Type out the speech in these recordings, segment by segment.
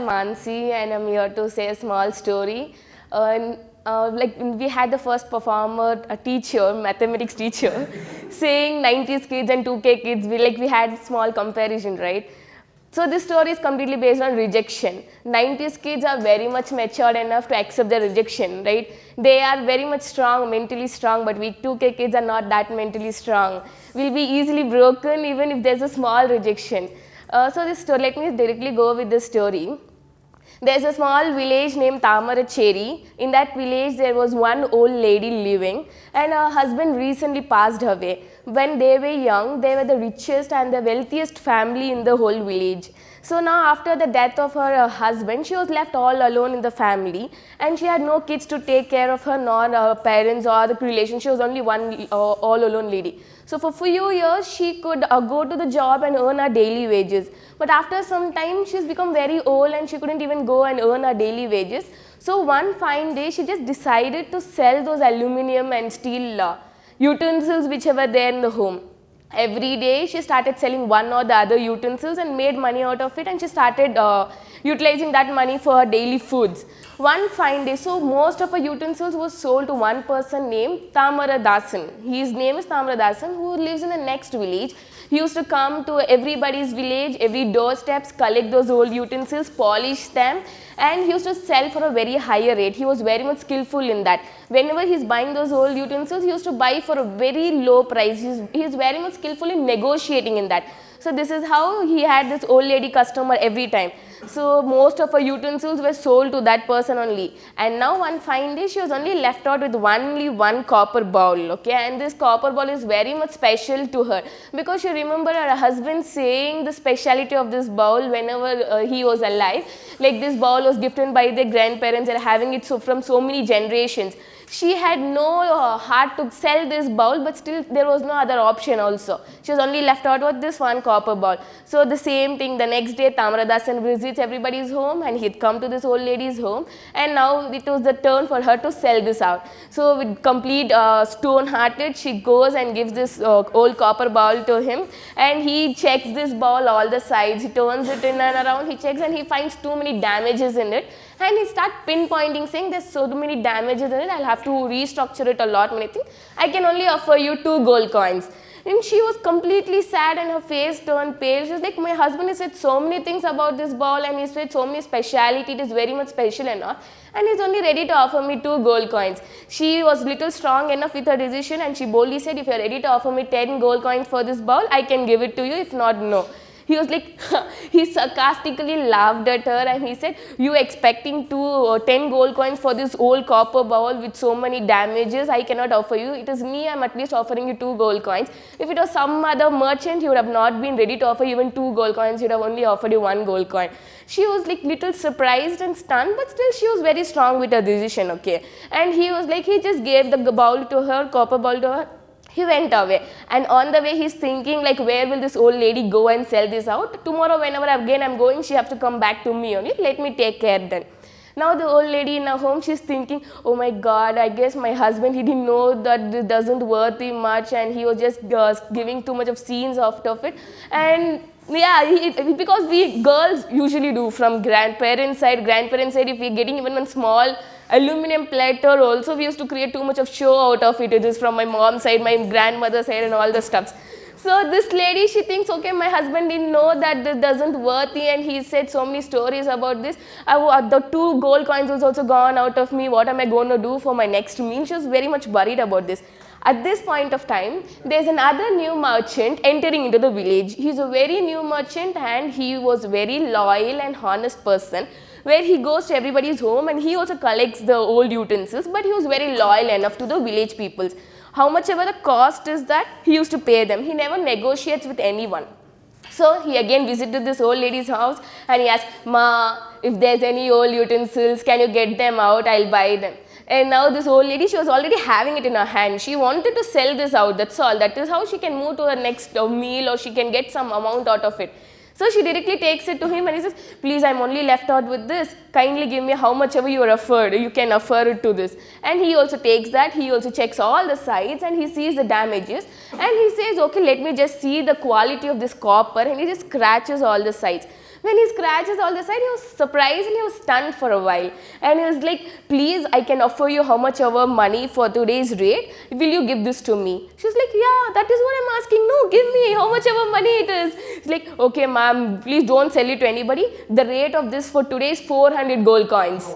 Mansi and I'm here to say a small story. Like we had the first performer, a teacher, mathematics teacher, saying 90s kids and 2K kids. We had small comparison, right? So this story is completely based on rejection. 90s kids are very much matured enough to accept the rejection, right? They are very much strong, mentally strong, but we 2K kids are not that mentally strong. We'll be easily broken even if there's a small rejection. So this story, let me directly go with this story. There's a small village named Tamaracheri. In that village, there was one old lady living, and her husband recently passed away. When they were young, they were the richest and the wealthiest family in the whole village. So now, after the death of her husband, she was left all alone in the family, and she had no kids to take care of her, nor her parents or the relation. She was only one all alone lady. So for few years, she could go to the job and earn her daily wages. But after some time, she's become very old and she couldn't even go and earn her daily wages. So one fine day, she just decided to sell those aluminum and steel utensils which were there in the home. Every day, she started selling one or the other utensils and made money out of it, and she started utilizing that money for her daily foods. One fine day, so most of her utensils was sold to one person named Tamaradasan. His name is Tamaradasan, who lives in the next village. He used to come to everybody's village, every doorsteps, collect those old utensils, polish them, and he used to sell for a very higher rate. He was very much skillful in that. Whenever he's buying those old utensils, he used to buy for a very low price. He's very much skillful in negotiating in that. So this is how he had this old lady customer every time. So most of her utensils were sold to that person only. And now one fine day, she was only left out with only one copper bowl, okay? And this copper bowl is very much special to her because she remembered her husband saying the speciality of this bowl whenever he was alive. Like this bowl was gifted by their grandparents and having it from so many generations. She had no heart to sell this bowl, but still there was no other option also. She was only left out with this one copper bowl. So the same thing, the next day Tamaradasan visits everybody's home and he'd come to this old lady's home, and now it was the turn for her to sell this out. So with complete stone-hearted, she goes and gives this old copper bowl to him, and he checks this bowl all the sides. He turns it in and around, he checks, and he finds too many damages in it. And he starts pinpointing, saying there's so many damages in it, I'll have to restructure it a lot, many things. I can only offer you 2 gold coins. And she was completely sad and her face turned pale. She was like, my husband has said so many things about this ball and he said so many speciality, it is very much special enough. And he's only ready to offer me 2 gold coins. She was little strong enough with her decision, and she boldly said, if you're ready to offer me 10 gold coins for this ball, I can give it to you, if not, no. He was like, he sarcastically laughed at her and he said, you expecting 10 gold coins for this old copper bowl with so many damages, I cannot offer you. It is me, I'm at least offering you 2 gold coins. If it was some other merchant, he would have not been ready to offer you even 2 gold coins, he would have only offered you 1 gold coin. She was like little surprised and stunned, but still she was very strong with her decision, okay. And he was like, he just gave the bowl to her, copper bowl to her. He went away, and on the way he's thinking like, where will this old lady go and sell this out? Tomorrow whenever again I'm going, she have to come back to me only, let me take care then. Now the old lady in her home, she's thinking, oh my God, I guess my husband, he didn't know that this doesn't worth him much, and he was just giving too much of scenes out of it. And yeah, because we girls usually do from grandparents side, if we're getting even one small aluminum platter also, we used to create too much of show out of it. It is from my mom's side, my grandmother's side and all the stuffs. So this lady, she thinks, okay, my husband didn't know that this doesn't worthy, and he said so many stories about this. The 2 gold coins was also gone out of me. What am I going to do for my next meal? She was very much worried about this. At this point of time, there's another new merchant entering into the village. He's a very new merchant and he was very loyal and honest person, where he goes to everybody's home and he also collects the old utensils, but he was very loyal enough to the village peoples. How much ever the cost is that, he used to pay them. He never negotiates with anyone. So he again visited this old lady's house and he asked, Ma, if there's any old utensils, can you get them out? I'll buy them. And now this old lady, she was already having it in her hand. She wanted to sell this out, that's all. That is how she can move to her next meal, or she can get some amount out of it. So she directly takes it to him and he says, please, I'm only left out with this. Kindly give me how much ever you can afford it to this. And he also takes that. He also checks all the sides and he sees the damages. And he says, okay, let me just see the quality of this copper. And he just scratches all the sides. When he scratches all the side, he was surprised and he was stunned for a while. And he was like, please, I can offer you how much ever money for today's rate. Will you give this to me? She was like, yeah, that is what I'm asking. No, give me how much ever money it is. It's like, okay, ma'am, please don't sell it to anybody. The rate of this for today is 400 gold coins.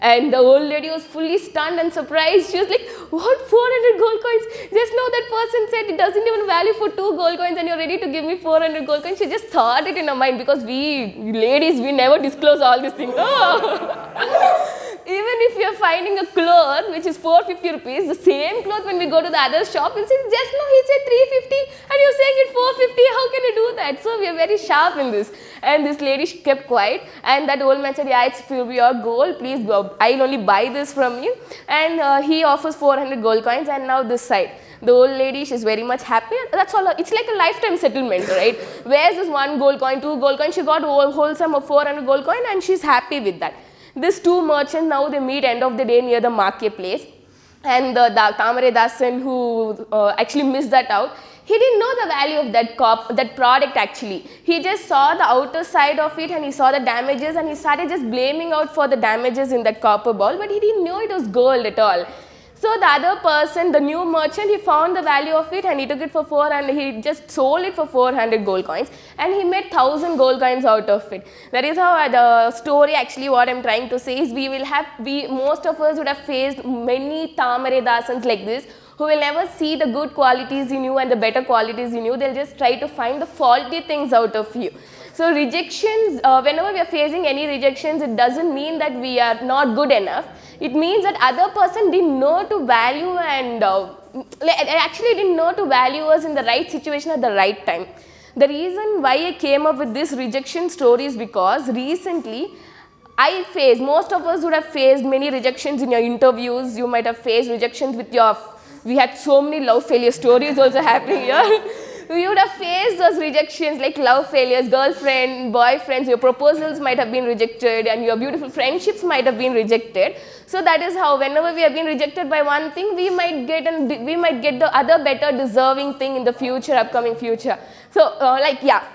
And the old lady was fully stunned and surprised. She was like, what, 400 gold coins? Just now that person said it doesn't even value for 2 gold coins and you're ready to give me 400 gold coins. She just thought it in her mind, because we ladies, we never disclose all these things. Oh. Even if you're finding a cloth which is 450 rupees, the same cloth when we go to the other shop, we'll say, just now he said 350 and you're saying it 450, how can you do that? So we are very sharp in this. And this lady kept quiet, and that old man said, yeah, it's for your gold, please go. I'll only buy this from you. And he offers 400 gold coins, and now this side. The old lady, she's very much happy. That's all. It's like a lifetime settlement, right? Where's this 1 gold coin, 2 gold coin? She got whole sum of 400 gold coin and she's happy with that. These 2 merchants, now they meet end of the day near the marketplace. And the Tamare Dasan, who actually missed that out, he didn't know the value of that product actually. He just saw the outer side of it and he saw the damages and he started just blaming out for the damages in that copper ball, but he didn't know it was gold at all. So the other person, the new merchant, he found the value of it and he took it for 400, he just sold it for 400 gold coins and he made 1000 gold coins out of it. That is how the story actually, what I'm trying to say is, most of us would have faced many Tamare Dasans like this, who will never see the good qualities in you and the better qualities in you. They'll just try to find the faulty things out of you. So rejections, whenever we are facing any rejections, it doesn't mean that we are not good enough. It means that other person didn't know to value and actually didn't know to value us in the right situation at the right time. The reason why I came up with this rejection story is because recently most of us would have faced many rejections in your interviews. You might have faced rejections with we had so many love failure stories also happening here. You would have faced those rejections like love failures, girlfriend, boyfriends, your proposals might have been rejected and your beautiful friendships might have been rejected. So that is how whenever we have been rejected by one thing, we might get the other better deserving thing in the future, upcoming future. So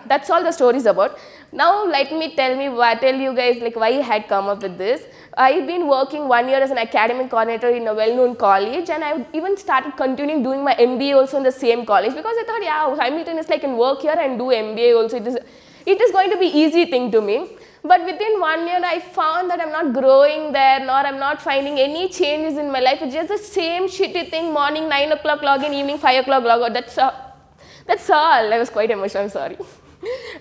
that's all the story is about. Now let me tell you guys like why I had come up with this. I've been working 1 year as an academic coordinator in a well-known college, and I even started continuing doing my MBA also in the same college, because I thought, yeah, Hamilton is like, I can work here and do MBA also. It is going to be easy thing to me. But within 1 year, I found that I'm not growing there, nor I'm not finding any changes in my life. It's just the same shitty thing, morning 9 o'clock login, evening 5 o'clock log out. That's all. I was quite emotional, I'm sorry.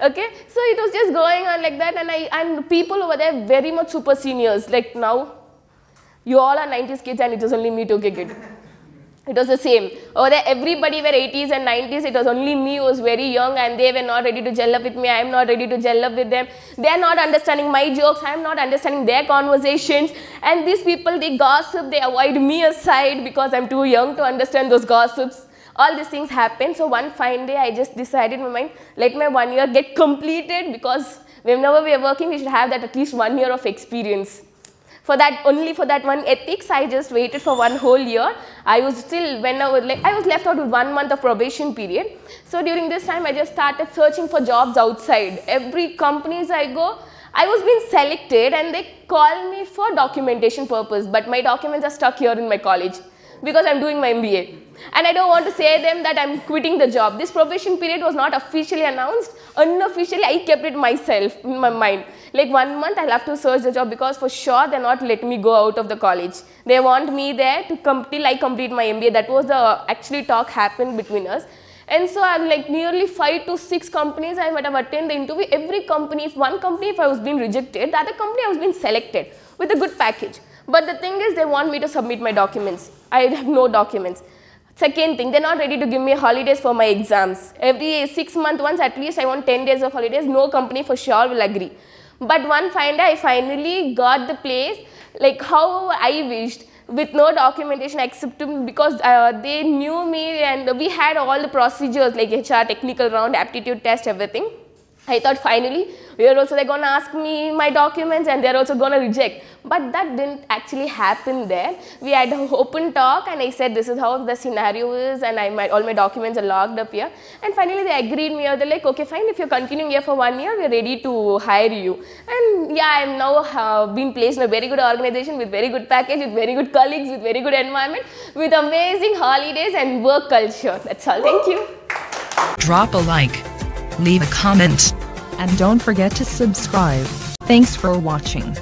Okay, so it was just going on like that, and people over there very much super seniors. Like now, you all are 90s kids and it was only me 2K kid. It was the same. Over there, everybody were 80s and 90s. It was only me who was very young and they were not ready to gel up with me. I am not ready to gel up with them. They are not understanding my jokes. I am not understanding their conversations. And these people, they gossip. They avoid me aside because I'm too young to understand those gossips. All these things happen. So one fine day, I just decided in my mind, let my 1 year get completed, because whenever we are working, we should have that at least 1 year of experience. Only for that one ethics, I just waited for 1 whole year. I was left out with 1 month of probation period. So during this time, I just started searching for jobs outside. Every companies I go, I was being selected and they call me for documentation purpose, but my documents are stuck here in my college because I'm doing my MBA. And I don't want to say them that I'm quitting the job. This probation period was not officially announced. Unofficially, I kept it myself in my mind. Like 1 month, I'll have to search the job, because for sure they're not letting me go out of the college. They want me there to till I complete my MBA. That was the actually talk happened between us. And so I'm like nearly 5 to 6 companies I might have attended the interview. Every company, one company if I was being rejected, the other company I was being selected with a good package. But the thing is, they want me to submit my documents. I have no documents. Second thing, they're not ready to give me holidays for my exams. Every 6 months once at least I want 10 days of holidays. No company for sure will agree. But one fine day I finally got the place like how I wished, with no documentation except because they knew me, and we had all the procedures like HR, technical round, aptitude test, everything. I thought finally here also they're gonna ask me my documents and they're also gonna reject. But that didn't actually happen there. We had an open talk and I said this is how the scenario is and all my documents are locked up here. And finally they agreed me. They're like, okay fine, if you're continuing here for 1 year, we're ready to hire you. And yeah, I'm now being placed in a very good organization with very good package, with very good colleagues, with very good environment, with amazing holidays and work culture. That's all. Thank you. Drop a like, leave a comment, and don't forget to subscribe. Thanks for watching.